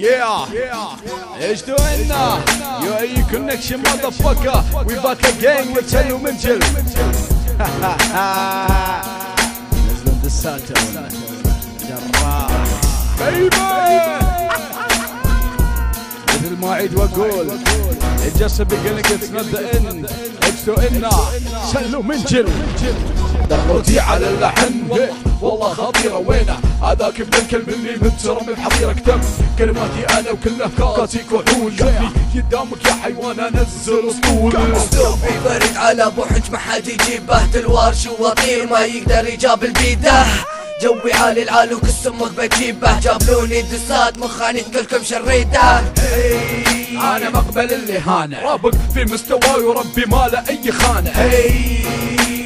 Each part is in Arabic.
ايش دوينا يو اي كونكشن ماذرفكر وي باك اجين وتشلو منجل نزلون دساتو جراح بيبي مثل ما اعيد واقول It just a beginning, it's not the end. It's to end سلو منجل ضغطي على اللحن والله خطيرة وينه هذاك ابن الكلب اللي مترمي بحظيرة كتب كلماتي انا وكل افكاراتي كحول قلبي قدامك يا حيوان انزل اسطول اسلوبي فريد على بوحج ما حد يجيبه تلوارش واطير ما يقدر يجاب البيده جوي عالي العالو كالسمك بجيبه جابلوني دسات مخاني كلكم شريده انا مقبل اللهانة رابق في مستواي وربي ما له اي خانة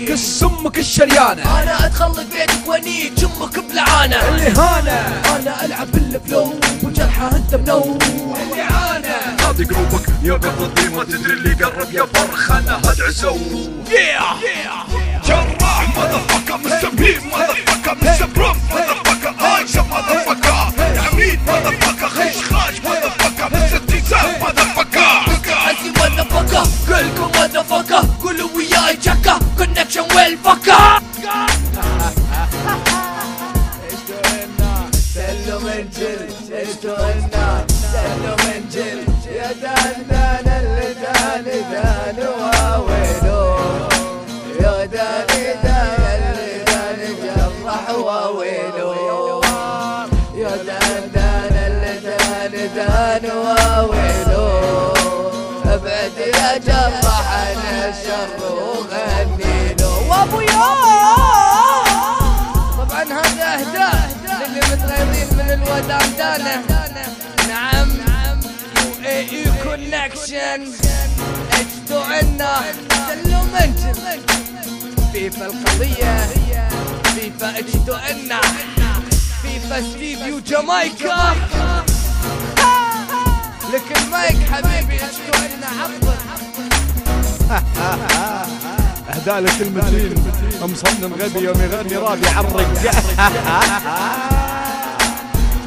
كالسمك الشريانة انا ادخل بيتك وانيك جمك بلعانة اللهانة انا العب بالفلو وجرحه انت منو اللعانة هذي قلوبك يا قبضي ما تدري اللي قرب يا فرخانة هاد عزو جراح ماذرفكر مستمهيم ماذرفكر مستبرم ماذرفكر ايشا ماذرفكر عميد ماذرفكر خشخاش ماذرفكر مستنساب ماذرفكر حسي ماذرفكر كلكم ماذرفكر قولوا وياي جكا كونكشن والفكر ايش دوينا سلو منجل ايش دوينا سلو منجل يا دان اللي دان واويلو يا دان اللي دان جرح واويلو يا دان اللي دان واويلو ابعد يا جرح عن الشر وغنيلو وابويا طبعا هذا اهداء للي متغيرين من الوداع دانه نعم يو اي كونكشن اجدو عنا سلو منجل فيفا القضية فيفا اجدو عنا فيفا استديو جامايكا لك المايك حبيبي اجدو عنا عبر اهداء لك المتين مصمم غبي يوم يغني راب يعرق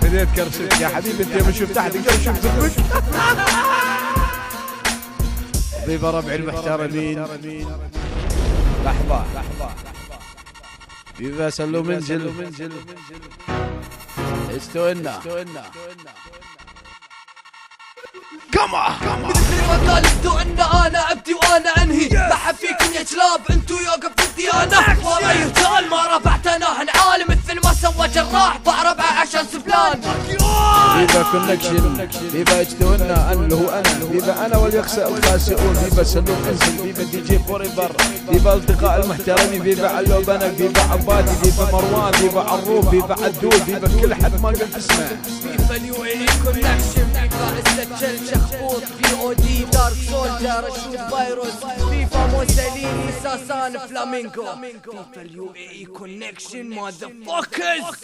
بديت كرشك يا حبيبي انت يوم شفت احد يقدر يشوف ذنبك ضيف ربعي المحترمين لحظة فيفا سلو منجل استوينا كما مثل ما قال انتو ان انا ابدي وانا انهي بحب فيكم يا كلاب انتو يا قبل الديانة ورا يرتال ما رفعت انا عالم مثل ما سوى جراح بعربعه عشان سفلان فيفا كونكشن فيفا اجتونا اللي هو انا فيفا انا واليخسأ الخاسئون فيفا سلو منزل فيفا دي جي فور ايفر فيفا التقاء المحترمين فيفا علو بنك فيفا عبادي فيفا مروان فيفا عروف فيفا عدود فيفا كل حد ما قلت اسمه فيفا اليو اي كونكشن فيفا استشل شخبوط في او دي دارك سولجر شوت فايروس فيفا موسوليني ساسان فلامينغو فيفا اليو اي كونكشن ماذر فوكس